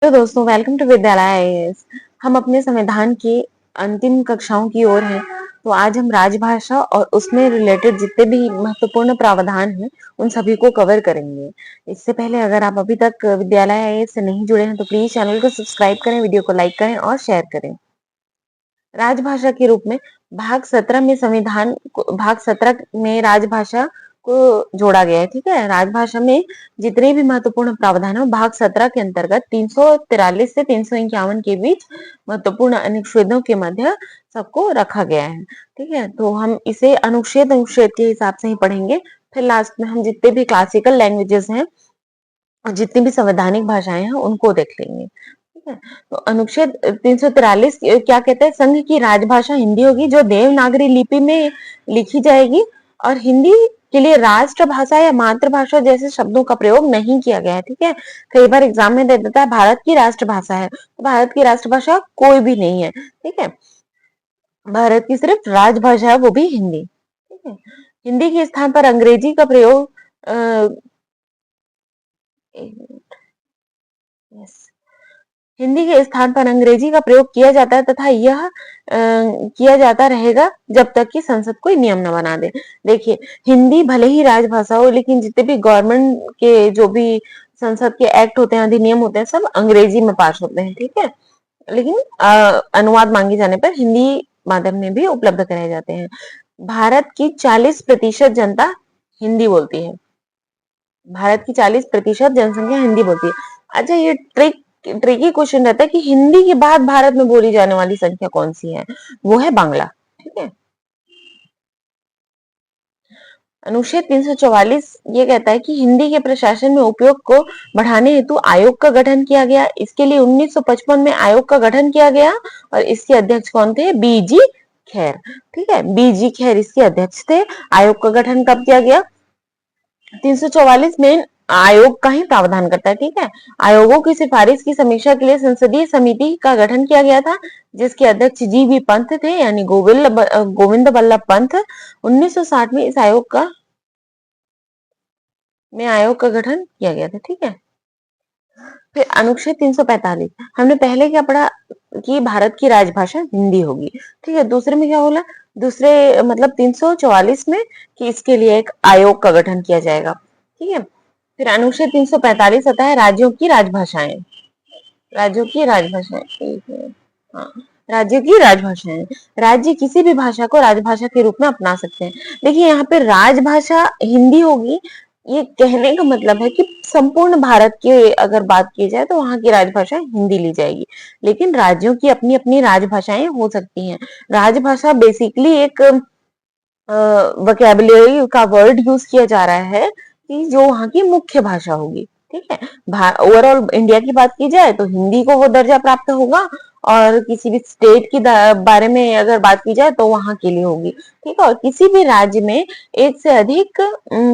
तो दोस्तों, welcome to विद्यालय आईएएस। हम अपने संविधान की अंतिम कक्षाओं की ओर हैं। तो आज हम राजभाषा और उसमें रिलेटेड जितने भी महत्वपूर्ण प्रावधान हैं उन सभी को कवर करेंगे। इससे पहले अगर आप अभी तक विद्यालय आईएएस से नहीं जुड़े हैं तो प्लीज चैनल को सब्सक्राइब करें, वीडियो को लाइक करें और शेयर करें। राजभाषा के रूप में भाग 17 में राजभाषा को जोड़ा गया है। ठीक है, राजभाषा में जितने भी महत्वपूर्ण प्रावधान है भाग 17 के अंतर्गत 343 से 351 के बीच महत्वपूर्ण अनुच्छेदों के मध्य सबको रखा गया है। ठीक है, तो हम इसे अनुच्छेद अनुच्छेद के हिसाब से ही पढ़ेंगे। फिर लास्ट में हम जितने भी क्लासिकल लैंग्वेजेस हैं और जितनी भी संवैधानिक भाषाएं हैं उनको देख लेंगे। ठीक है, तो अनुच्छेद 343 क्या कहते हैं? संघ की राजभाषा हिंदी होगी जो देवनागरी लिपि में लिखी जाएगी और हिंदी के लिए राष्ट्रभाषा या मातृभाषा जैसे शब्दों का प्रयोग नहीं किया गया है। ठीक है, कई बार एग्जाम में दे देता है भारत की राष्ट्रभाषा है, तो भारत की राष्ट्रभाषा कोई भी नहीं है। ठीक है, भारत की सिर्फ राजभाषा है, वो भी हिंदी। ठीक है, हिंदी के स्थान पर अंग्रेजी का प्रयोग यस, हिंदी के स्थान पर अंग्रेजी का प्रयोग किया जाता है तथा यह किया जाता रहेगा जब तक कि संसद कोई नियम न बना दे। देखिए, हिंदी भले ही राजभाषा हो लेकिन जितने भी गवर्नमेंट के जो भी संसद के एक्ट होते हैं, अधिनियम होते हैं, सब अंग्रेजी में पास होते हैं। ठीक है, लेकिन अनुवाद मांगे जाने पर हिंदी माध्यम में भी उपलब्ध कराए जाते हैं। भारत की 40% जनता हिंदी बोलती है। भारत की 40% जनसंख्या हिंदी बोलती है। अच्छा, ये ट्रिकी क्वेश्चन रहता है कि हिंदी के बाद भारत में बोली जाने वाली संख्या कौन सी है? वो है बांग्ला। ठीक है, अनुच्छेद 344 ये कहता है कि हिंदी के प्रशासन में उपयोग को बढ़ाने हेतु आयोग का गठन किया गया। इसके लिए 1955 में आयोग का गठन किया गया और इसके अध्यक्ष कौन थे? बीजी खैर। ठीक है, बीजी खैर इसके अध्यक्ष थे। आयोग का गठन कब किया गया? 344 में आयोग का ही प्रावधान करता है। ठीक है, आयोगों की सिफारिश की समीक्षा के लिए संसदीय समिति का गठन किया गया था जिसके अध्यक्ष जी.बी. पंत थे, यानी गोविंद बल्लभ पंत। 1960 में इस आयोग का गठन किया गया था। ठीक है, फिर अनुच्छेद 345 हमने पहले क्या पढ़ा कि भारत की राजभाषा हिंदी होगी। ठीक है, दूसरे में क्या बोला? दूसरे मतलब 344 में कि इसके लिए एक आयोग का गठन किया जाएगा। ठीक है, फिर अनुच्छेद 345 आता है राज्यों की राजभाषाएं। राज्यों की राजभाषाएं, एक मिनट, हाँ, राज्यों की राजभाषाएं। राज्य किसी भी भाषा को राजभाषा के रूप में अपना सकते हैं। देखिए, यहाँ पे राजभाषा हिंदी होगी, ये कहने का मतलब है कि संपूर्ण भारत की अगर बात की जाए तो वहां की राजभाषा हिंदी ली जाएगी, लेकिन राज्यों की अपनी अपनी राजभाषाएं हो सकती हैं। राजभाषा बेसिकली एक वोकैबुलरी का वर्ड यूज किया जा रहा है कि जो वहां की मुख्य भाषा होगी। ठीक है, ओवरऑल इंडिया की बात की जाए तो हिंदी को वो दर्जा प्राप्त होगा और किसी भी स्टेट की बारे में अगर बात की जाए तो वहां के लिए होगी। ठीक है, और किसी भी राज्य में एक से अधिक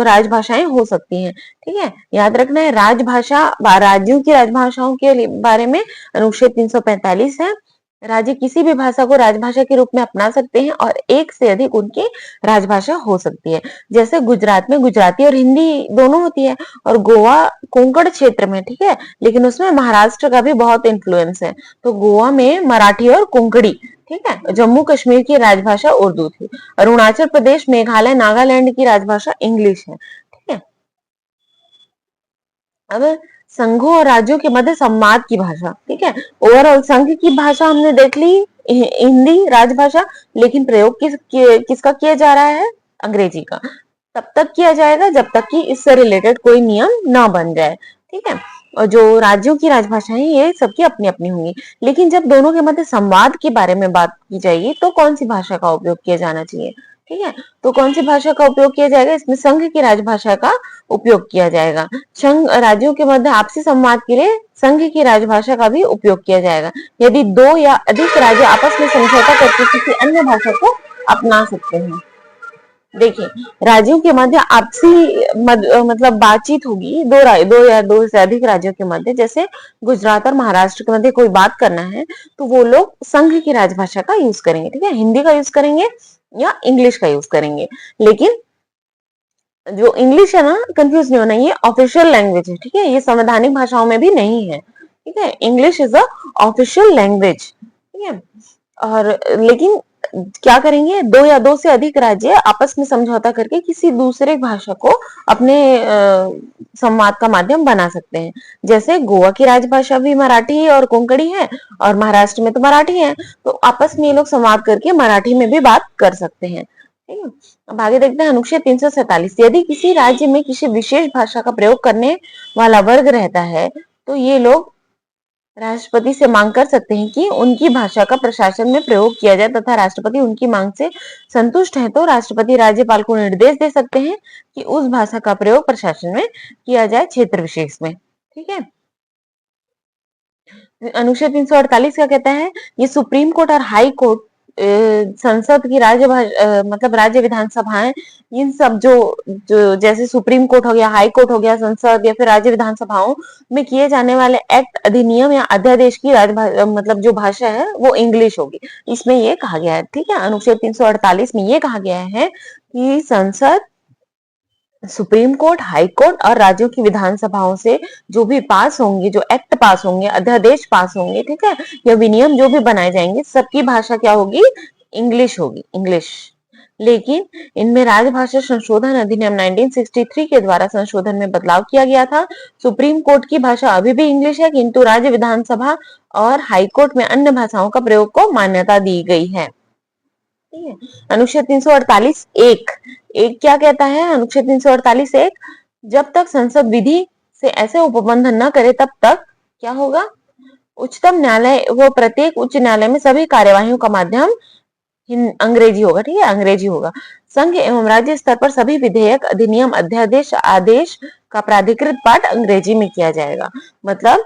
राजभाषाएं हो सकती हैं। ठीक है, याद रखना है, राजभाषा राज्यों की राजभाषाओं के बारे में अनुच्छेद 345 है। राज्य किसी भी भाषा को राजभाषा के रूप में अपना सकते हैं और एक से अधिक उनकी राजभाषा हो सकती है। जैसे गुजरात में गुजराती और हिंदी दोनों होती है और गोवा कोंकण क्षेत्र में, ठीक है, लेकिन उसमें महाराष्ट्र का भी बहुत इन्फ्लुएंस है, तो गोवा में मराठी और कोंकणी। ठीक है, जम्मू कश्मीर की राजभाषा उर्दू थी। अरुणाचल प्रदेश, मेघालय, नागालैंड की राजभाषा इंग्लिश है। ठीक है, अब संघों और राज्यों के मध्य संवाद की भाषा। ठीक है, ओवरऑल संघ की भाषा हमने देख ली हिंदी राजभाषा, लेकिन प्रयोग किसका किया जा रहा है? अंग्रेजी का। तब तक किया जाएगा जब तक कि इससे रिलेटेड कोई नियम ना बन जाए। ठीक है, और जो राज्यों की राजभाषाएं ये सबकी अपनी अपनी होंगी, लेकिन जब दोनों के मध्य संवाद के बारे में बात की जाएगी तो कौन सी भाषा का उपयोग किया जाना चाहिए? ठीक है, तो कौन सी भाषा का उपयोग किया जाएगा? इसमें संघ की राजभाषा का उपयोग किया जाएगा। संघ राज्यों के मध्य आपसी संवाद के लिए संघ की राजभाषा का भी उपयोग किया जाएगा। यदि दो या अधिक राज्य आपस में समझौता करके किसी अन्य भाषा को अपना सकते हैं। देखिए, राज्यों के मध्य आपसी मतलब बातचीत होगी, दो या दो से अधिक राज्यों के मध्य। जैसे गुजरात और महाराष्ट्र के मध्य कोई बात करना है तो वो लोग संघ की राजभाषा का यूज करेंगे। ठीक है, हिंदी का यूज करेंगे या इंग्लिश का यूज करेंगे, लेकिन जो इंग्लिश है ना, कंफ्यूज नहीं होना, ये ऑफिशियल लैंग्वेज है। ठीक है, ये संवैधानिक भाषाओं में भी नहीं है। ठीक है, English is a official language, ठीक है। और लेकिन क्या करेंगे, दो या दो से अधिक राज्य आपस में समझौता करके किसी दूसरे भाषा को अपने संवाद का माध्यम बना सकते हैं। जैसे गोवा की राजभाषा भी मराठी और कोंकणी है, और महाराष्ट्र में तो मराठी है, तो आपस में ये लोग संवाद करके मराठी में भी बात कर सकते हैं, ठीक है। अब आगे देखते हैं अनुच्छेद 347। यदि किसी राज्य में किसी विशेष भाषा का प्रयोग करने वाला वर्ग रहता है, तो ये लोग राष्ट्रपति से मांग कर सकते हैं कि उनकी भाषा का प्रशासन में प्रयोग किया जाए, तथा राष्ट्रपति उनकी मांग से संतुष्ट है तो राष्ट्रपति राज्यपाल को निर्देश दे सकते हैं कि उस भाषा का प्रयोग प्रशासन में किया जाए क्षेत्र विशेष में, ठीक है। अनुच्छेद 348 क्या कहता है, ये सुप्रीम कोर्ट और हाई कोर्ट, संसद की राज्य मतलब राज्य विधानसभाएं, इन सब जो जैसे सुप्रीम कोर्ट हो गया, हाई कोर्ट हो गया, संसद या फिर राज्य विधानसभाओं में किए जाने वाले एक्ट, अधिनियम या अध्यादेश की मतलब जो भाषा है वो इंग्लिश होगी, इसमें ये कहा गया है, ठीक है। अनुच्छेद 348 में ये कहा गया है कि संसद, सुप्रीम कोर्ट, हाई कोर्ट और राज्यों की विधानसभाओं से जो भी पास होंगे, जो एक्ट पास होंगे, अध्यादेश पास होंगे, ठीक है, या विनियम जो भी बनाए जाएंगे, सबकी भाषा क्या होगी, इंग्लिश होगी, इंग्लिश। लेकिन इनमें राजभाषा संशोधन अधिनियम 1963 के द्वारा संशोधन में बदलाव किया गया था। सुप्रीम कोर्ट की भाषा अभी भी इंग्लिश है, किंतु राज्य विधानसभा और हाई कोर्ट में अन्य भाषाओं का प्रयोग को मान्यता दी गई है, ठीक है। अनुच्छेद 348 एक एक क्या कहता है, अनुच्छेद 348 एक, जब तक संसद विधि से ऐसे उपबंधन न करे तब तक क्या होगा, उच्चतम न्यायालय वो प्रत्येक उच्च न्यायालय में सभी कार्यवाहियों का माध्यम अंग्रेजी होगा, ठीक है, अंग्रेजी होगा। संघ एवं राज्य स्तर पर सभी विधेयक, अधिनियम, अध्यादेश, आदेश का प्राधिकृत पाठ अंग्रेजी में किया जाएगा। मतलब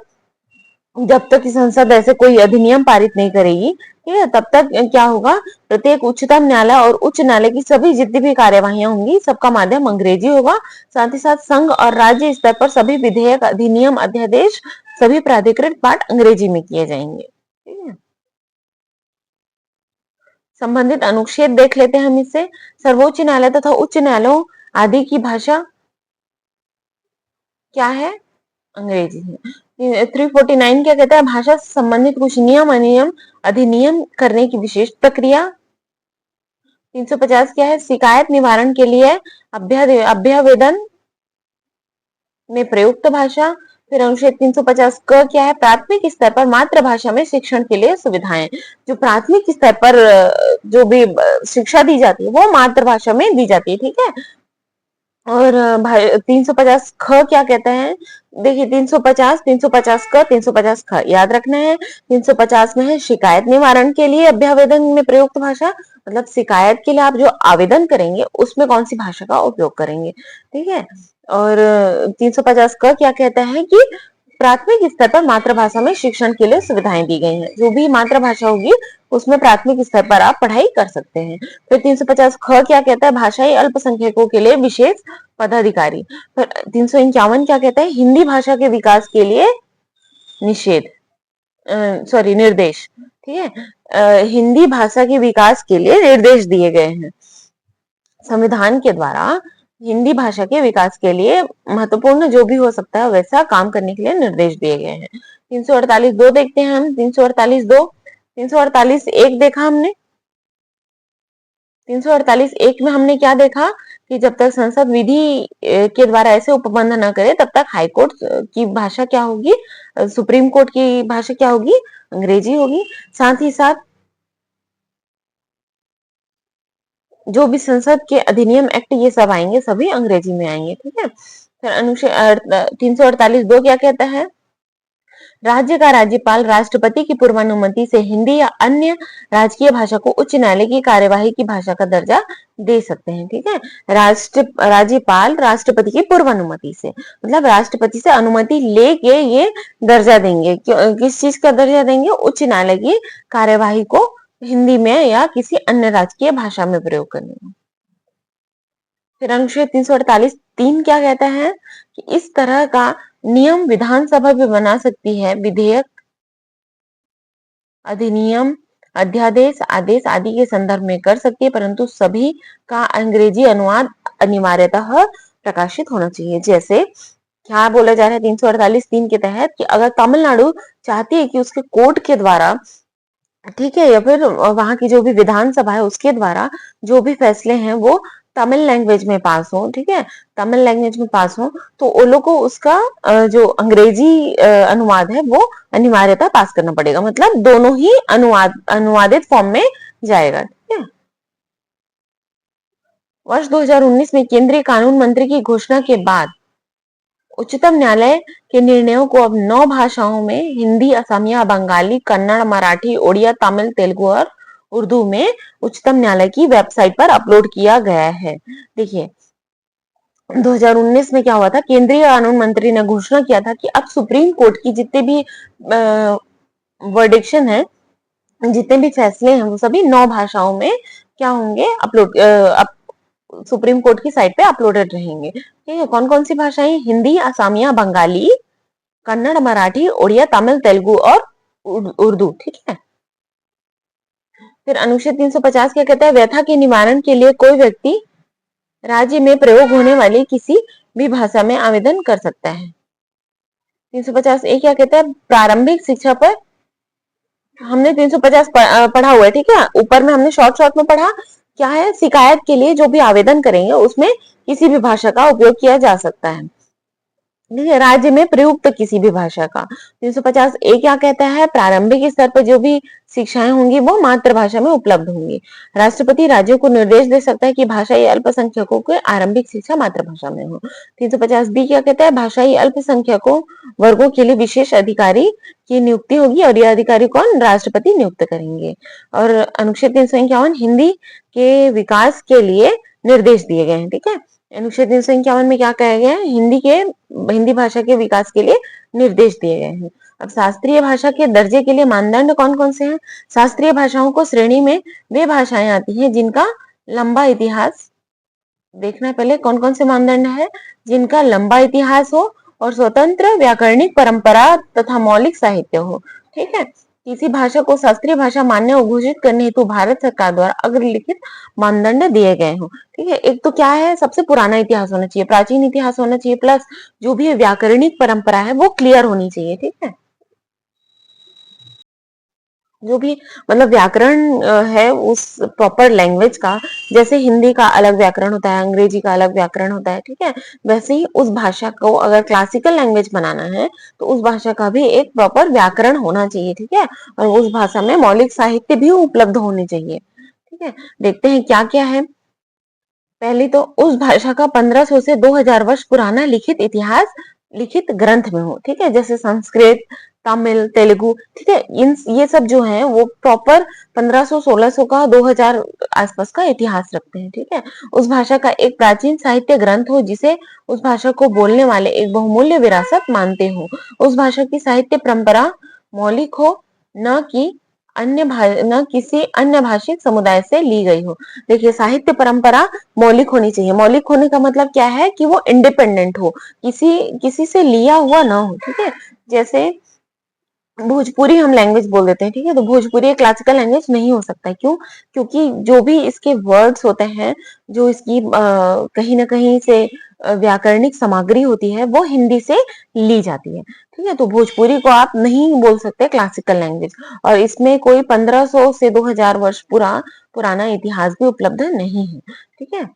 जब तक कि संसद ऐसे कोई अधिनियम पारित नहीं करेगी, ठीक है, तब तक क्या होगा, प्रत्येक उच्चतम न्यायालय और उच्च न्यायालय की सभी जितनी भी कार्यवाहियां होंगी, सबका माध्यम अंग्रेजी होगा। साथ ही साथ संघ और राज्य स्तर पर सभी विधेयक, अधिनियम, अध्यादेश, सभी प्राधिकृत पाठ अंग्रेजी में किए जाएंगे, ठीक है। संबंधित अनुच्छेद देख लेते हैं हम इससे। सर्वोच्च न्यायालय तथा उच्च न्यायालयों आदि की भाषा क्या है, अंग्रेजी है। 349 क्या कहता है, भाषा से संबंधित कुछ नियम, अधिनियम, अधिनियम करने की विशेष प्रक्रिया। 350 क्या है, शिकायत निवारण के लिए अभ्यावेदन में प्रयुक्त भाषा। फिर अनुच्छेद 350 क क्या है, प्राथमिक स्तर पर मातृभाषा में शिक्षण के लिए सुविधाएं। जो प्राथमिक स्तर पर जो भी शिक्षा दी जाती है वो मातृभाषा में दी जाती है, ठीक है। और 350 ख क्या कहता है, देखिए 350, 350 क, 350 ख याद रखना है। 350 में है शिकायत निवारण के लिए अभ्यावेदन में प्रयुक्त भाषा, मतलब शिकायत के लिए आप जो आवेदन करेंगे उसमें कौन सी भाषा का उपयोग करेंगे, ठीक है। और 350 क क्या कहता है कि प्राथमिक स्तर पर मातृभाषा में शिक्षण के लिए सुविधाएं दी गई हैं। जो भी मातृभाषा होगी उसमें प्राथमिक स्तर पर आप पढ़ाई कर सकते हैं। फिर 350 ख क्या कहता है, भाषाई अल्पसंख्यकों के लिए विशेष पदाधिकारी। फिर 351 क्या कहता है, हिंदी भाषा के विकास के लिए निषेध, सॉरी निर्देश, ठीक है। हिंदी भाषा के विकास के लिए निर्देश दिए गए हैं। संविधान के द्वारा हिंदी भाषा के विकास के लिए महत्वपूर्ण जो भी हो सकता है वैसा काम करने के लिए निर्देश दिए गए हैं। 348 दो देखते हैं हम। 348 दो, 348 एक देखा हमने। 348 एक में हमने क्या देखा कि जब तक संसद विधि के द्वारा ऐसे उपबंध न करे तब तक हाई कोर्ट की भाषा क्या होगी, सुप्रीम कोर्ट की भाषा क्या होगी, अंग्रेजी होगी। साथ ही साथ जो भी संसद के अधिनियम, एक्ट, ये सब आएंगे सभी अंग्रेजी में आएंगे, ठीक है। फिर अनुच्छेद 348 दो क्या कहता है, राज्य का राज्यपाल राष्ट्रपति की पूर्वानुमति से हिंदी या अन्य राजकीय भाषा को उच्च न्यायालय की कार्यवाही की भाषा का दर्जा दे सकते हैं, ठीक है। राज्यपाल राष्ट्रपति की पूर्वानुमति से, मतलब राष्ट्रपति से अनुमति लेके ये दर्जा देंगे, किस चीज का दर्जा देंगे, उच्च न्यायालय की कार्यवाही को हिंदी में या किसी अन्य राजकीय भाषा में प्रयोग करने में। फिर अनुच्छेद 348 3 क्या कहता है कि इस तरह का नियम विधानसभा भी बना सकती है, विधेयक, अधिनियम, अध्यादेश, आदेश आदि के संदर्भ में कर सकती है, परंतु सभी का अंग्रेजी अनुवाद अनिवार्यतः प्रकाशित होना चाहिए। जैसे क्या बोला जा रहा है 348(3) के तहत कि अगर तमिलनाडु चाहती है कि उसके कोर्ट के द्वारा, ठीक है, या फिर वहां की जो भी विधानसभा है उसके द्वारा जो भी फैसले हैं वो तमिल लैंग्वेज में पास हो, ठीक है, तमिल लैंग्वेज में पास हो, तो वो लोग को उसका जो अंग्रेजी अनुवाद है वो अनिवार्यता पास करना पड़ेगा, मतलब दोनों ही अनुवादित फॉर्म में जाएगा, ठीक है। वर्ष 2019 में केंद्रीय कानून मंत्री की घोषणा के बाद उच्चतम न्यायालय के निर्णयों को अब 9 भाषाओं में हिंदी, असमिया, बंगाली, कन्नड़, मराठी, ओडिया, तमिल, तेलुगु और उर्दू में उच्चतम न्यायालय की वेबसाइट पर अपलोड किया गया है। देखिए 2019 में क्या हुआ था, केंद्रीय कानून मंत्री ने घोषणा किया था कि अब सुप्रीम कोर्ट की जितने भी वर्डिक्शन है, जितने भी फैसले हैं वो सभी 9 भाषाओं में क्या होंगे, अपलोड सुप्रीम कोर्ट की साइट पे अपलोडेड रहेंगे, ठीक है। कौन कौन सी भाषाएं, हिंदी, असमिया, बंगाली, कन्नड़, मराठी, ओडिया, तमिल, तेलुगु और उर्दू, ठीक है। फिर अनुच्छेद 350 क्या कहता है, व्यथा के निवारण के लिए कोई व्यक्ति राज्य में प्रयोग होने वाली किसी भी भाषा में आवेदन कर सकता है। 350 क्या कहता है, प्रारंभिक शिक्षा पर, हमने 350 पढ़ा हुआ है, ठीक है, ऊपर में हमने शॉर्ट शॉर्ट में पढ़ा, क्या है, शिकायत के लिए जो भी आवेदन करेंगे उसमें किसी भी भाषा का उपयोग किया जा सकता है, ठीक है, राज्य में प्रयुक्त किसी भी भाषा का। 350 क्या कहता है, प्रारंभिक स्तर पर जो भी शिक्षाएं होंगी वो मातृभाषा में उपलब्ध होंगी। राष्ट्रपति राज्यों को निर्देश दे सकता है कि भाषाई अल्पसंख्यकों की आरंभिक शिक्षा मातृभाषा में हो। 350 क्या कहता है, भाषाई अल्पसंख्यकों वर्गों के लिए विशेष अधिकारी की नियुक्ति होगी और यह अधिकारी कौन, राष्ट्रपति नियुक्त करेंगे। और अनुच्छेद 351 हिंदी के विकास के लिए निर्देश दिए गए हैं, ठीक है। अनुच्छेद 351 में क्या कहा गया है, हिंदी भाषा के विकास के लिए निर्देश दिए गए हैं। अब शास्त्रीय भाषा के दर्जे के लिए मानदंड कौन कौन से हैं। शास्त्रीय भाषाओं को श्रेणी में वे भाषाएं आती हैं जिनका लंबा इतिहास, देखना है पहले कौन कौन से मानदंड है, जिनका लंबा इतिहास हो और स्वतंत्र व्याकरणिक परंपरा तथा मौलिक साहित्य हो, ठीक है। किसी भाषा को शास्त्रीय भाषा मान्य और घोषित करने हेतु भारत सरकार द्वारा अग्रलिखित मानदंड दिए गए हो, ठीक है। एक तो क्या है, सबसे पुराना इतिहास होना चाहिए, प्राचीन इतिहास होना चाहिए, प्लस जो भी व्याकरणिक परंपरा है वो क्लियर होनी चाहिए, ठीक है। जो भी मतलब व्याकरण है उस प्रॉपर लैंग्वेज का, जैसे हिंदी का अलग व्याकरण होता है, अंग्रेजी का अलग व्याकरण होता है, ठीक है, वैसे ही उस भाषा को अगर क्लासिकल लैंग्वेज बनाना है तो उस भाषा का भी एक प्रॉपर व्याकरण होना चाहिए, ठीक है, और उस भाषा में मौलिक साहित्य भी उपलब्ध होने चाहिए, ठीक है। देखते हैं क्या क्या है। पहली तो उस भाषा का 1500 से 2000 वर्ष पुराना लिखित इतिहास लिखित ग्रंथ में हो, ठीक है, जैसे संस्कृत, तमिल, तेलुगु, ठीक है, इन ये सब जो है वो प्रॉपर 1500, 1600 का 2000 आसपास का इतिहास रखते हैं, ठीक है। उस भाषा का एक प्राचीन साहित्य ग्रंथ हो जिसे उस भाषा को बोलने वाले एक बहुमूल्य विरासत मानते हो। उस भाषा की साहित्य परंपरा मौलिक हो, न कि न किसी अन्य भाषिक समुदाय से ली गई हो। देखिए साहित्य परंपरा मौलिक होनी चाहिए, मौलिक होने का मतलब क्या है कि वो इंडिपेंडेंट हो, किसी से लिया हुआ ना हो, ठीक है। जैसे भोजपुरी हम लैंग्वेज बोल देते हैं, ठीक है, तो भोजपुरी एक क्लासिकल लैंग्वेज नहीं हो सकता, क्यों, क्योंकि जो भी इसके वर्ड्स होते हैं, जो इसकी कहीं ना कहीं से व्याकरणिक सामग्री होती है वो हिंदी से ली जाती है, ठीक है, तो भोजपुरी को आप नहीं बोल सकते क्लासिकल लैंग्वेज। और इसमें कोई 1500 से 2000 वर्ष पुराना इतिहास भी उपलब्ध नहीं है, ठीक है।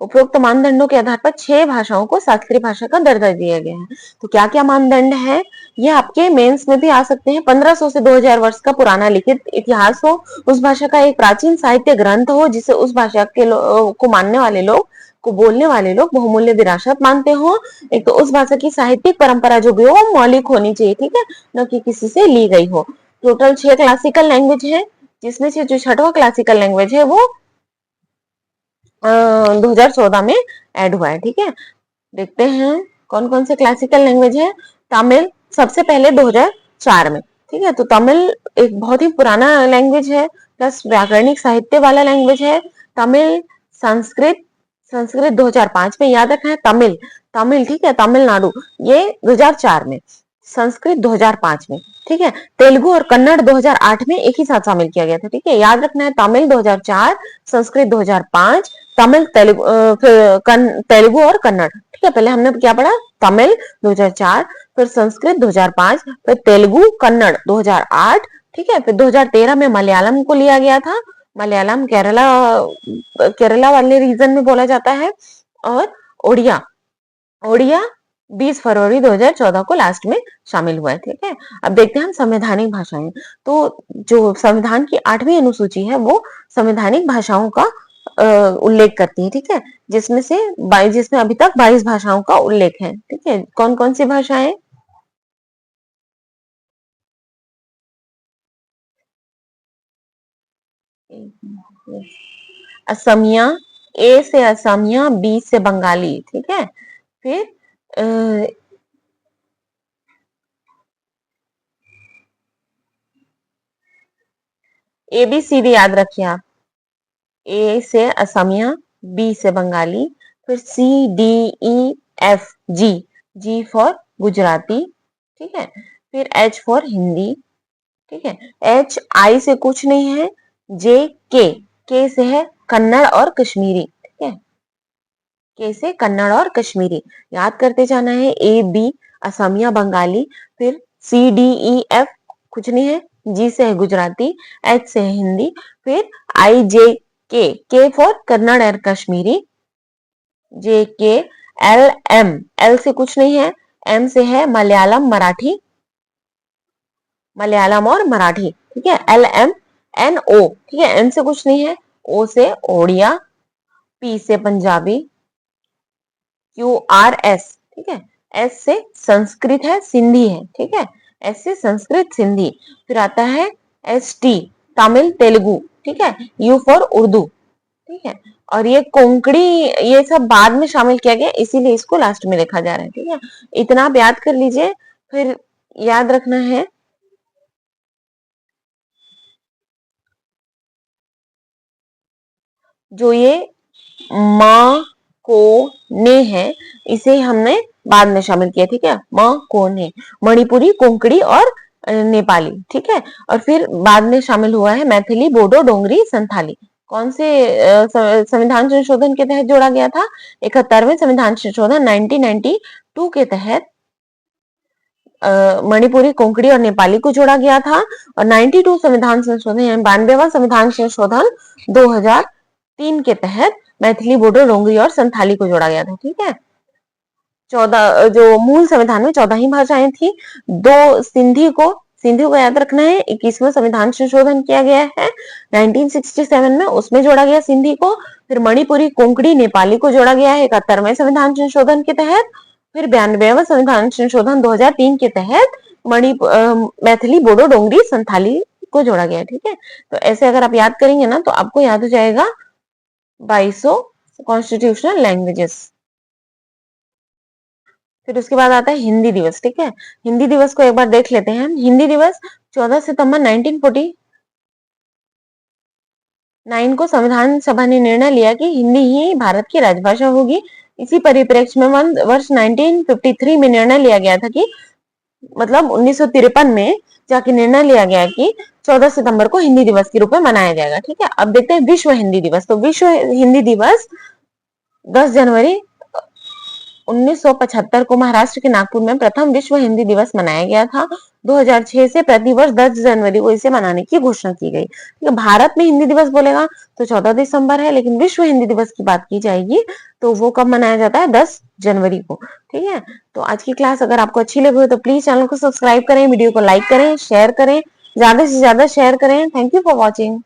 उपरोक्त मानदंडों के आधार पर 6 भाषाओं को शास्त्रीय भाषा का दर्जा दिया गया है। तो क्या क्या मानदंड है, ये आपके मेंस में भी आ सकते हैं। 1500 से 2000 वर्ष का पुराना लिखित इतिहास हो, उस भाषा का एक प्राचीन साहित्य ग्रंथ हो जिसे उस भाषा के को मानने वाले लोग, को बोलने वाले लोग बहुमूल्य विरासत मानते हो। एक तो उस भाषा की साहित्यिक परंपरा जो भी हो मौलिक होनी चाहिए, ठीक है, न कि किसी से ली गई हो। टोटल 6 क्लासिकल लैंग्वेज है, जिसमें से जो 6वां क्लासिकल लैंग्वेज है वो 2014 में ऐड हुआ है, ठीक है। देखते हैं कौन कौन से क्लासिकल लैंग्वेज है। तमिल सबसे पहले 2004 में, ठीक है, तो तमिल एक बहुत ही पुराना लैंग्वेज है, प्लस व्याकरणिक साहित्य वाला लैंग्वेज है। तमिल, संस्कृत, संस्कृत 2005 में, याद रखना है तमिल, तमिल, ठीक है, तमिलनाडु ये 2004 में, संस्कृत 2005 में, ठीक है। तेलुगु और कन्नड़ 2008 में एक ही साथ शामिल किया गया था, ठीक है, याद रखना है तमिल 2004, संस्कृत 2005, तमिल, तेलुगु, फिर तेलुगु और कन्नड़। ठीक है, पहले हमने क्या पढ़ा? तमिल 2004, फिर संस्कृत 2005, फिर तेलुगु कन्नड़ 2008। ठीक है, फिर 2013 में मलयालम को लिया गया था। मलयालम केरला केरला वाले रीजन में बोला जाता है। और ओडिया ओडिया 20 फरवरी 2014 को लास्ट में शामिल हुआ है। ठीक है, अब देखते हैं हम संवैधानिक भाषाएं। तो जो संविधान की 8वीं अनुसूची है वो संवैधानिक भाषाओं का उल्लेख करती है। ठीक है, जिसमें अभी तक 22 भाषाओं का उल्लेख है। ठीक है, कौन कौन सी भाषाएं? असमिया, ए से असमिया, बी से बंगाली। ठीक है, फिर ए बी सी डी याद रखिए आप। ए से असमिया, बी से बंगाली, फिर C D E F G, G for Gujarati. ठीक है, फिर एच फॉर हिंदी। ठीक है, एच आई से कुछ नहीं है। जे के से है कन्नड़ और कश्मीरी। ठीक है, के से कन्नड़ और कश्मीरी याद करते जाना है। ए बी असमिया बंगाली, फिर सी डी ई एफ कुछ नहीं है। जी से है गुजराती, एच से है हिंदी, फिर आई जे के फॉर कन्नड़ और कश्मीरी, जे के एल एम, एल से कुछ नहीं है। एम से है मलयालम मराठी, मलयालम और मराठी। ठीक है, एल एम एन ओ। ठीक है, एन से कुछ नहीं है। ओ से ओडिया, पी से पंजाबी, क्यू आर एस। ठीक है, एस से संस्कृत है, सिंधी है। ठीक है, एस से संस्कृत सिंधी। फिर आता है एस टी, तमिल तेलुगु। ठीक है, यू फॉर उर्दू। ठीक है, और ये कोंकणी ये सब बाद में शामिल किया गया, इसीलिए इसको लास्ट में लिखा जा रहा है। ठीक है, इतना आप याद कर लीजिए। फिर याद रखना है जो ये म को ने है, इसे हमने बाद में शामिल किया। ठीक है, म को ने, मणिपुरी, कोंकणी और नेपाली। ठीक है, और फिर बाद में शामिल हुआ है मैथिली, बोडो, डोंगरी, संथाली। कौन से संविधान संशोधन के तहत जोड़ा गया था? 71वें संविधान संशोधन 1992 के तहत मणिपुरी, कोंकणी और नेपाली को जोड़ा गया था। और 92 संविधान संशोधन यानी 92वां संविधान संशोधन 2003 के तहत मैथिली, बोडो, डोंगरी और संथाली को जोड़ा गया था। ठीक है, 14 जो मूल संविधान में 14 ही भाषाएं थी। दो सिंधी को याद रखना है। 21वां संविधान संशोधन किया गया है 1967 में, उसमें जोड़ा गया सिंधी को। फिर मणिपुरी, कोंकणी, नेपाली को जोड़ा गया है 71वें संविधान संशोधन के तहत। फिर 92वां संविधान संशोधन 2003 के तहत मैथिली, बोडो, डोंगरी, संथाली को जोड़ा गया है। ठीक है, तो ऐसे अगर आप याद करेंगे ना तो आपको याद हो जाएगा 2200 कॉन्स्टिट्यूशनल लैंग्वेजेस। फिर उसके बाद आता है हिंदी दिवस। ठीक है, हिंदी दिवस को एक बार देख लेते हैं। हिंदी दिवस 14 सितंबर 1949 को संविधान सभा ने निर्णय लिया कि हिंदी ही भारत की राजभाषा होगी। इसी परिप्रेक्ष्य में वर्ष 1953 में निर्णय लिया गया था कि मतलब 1953 में जाके निर्णय लिया गया कि 14 सितंबर को हिंदी दिवस के रूप में मनाया जाएगा। ठीक है, अब देखते हैं विश्व हिंदी दिवस। तो विश्व हिंदी दिवस 10 जनवरी 1975 को महाराष्ट्र के नागपुर में प्रथम विश्व हिंदी दिवस मनाया गया था। 2006 से प्रतिवर्ष 10 जनवरी को इसे मनाने की घोषणा की गई। ठीक है, भारत में हिंदी दिवस बोलेगा तो 14 दिसंबर है, लेकिन विश्व हिंदी दिवस की बात की जाएगी तो वो कब मनाया जाता है? 10 जनवरी को। ठीक है, तो आज की क्लास अगर आपको अच्छी लगी हो तो प्लीज चैनल को सब्सक्राइब करें, वीडियो को लाइक करें, शेयर करें, ज्यादा से ज्यादा शेयर करें। Thank you for watching.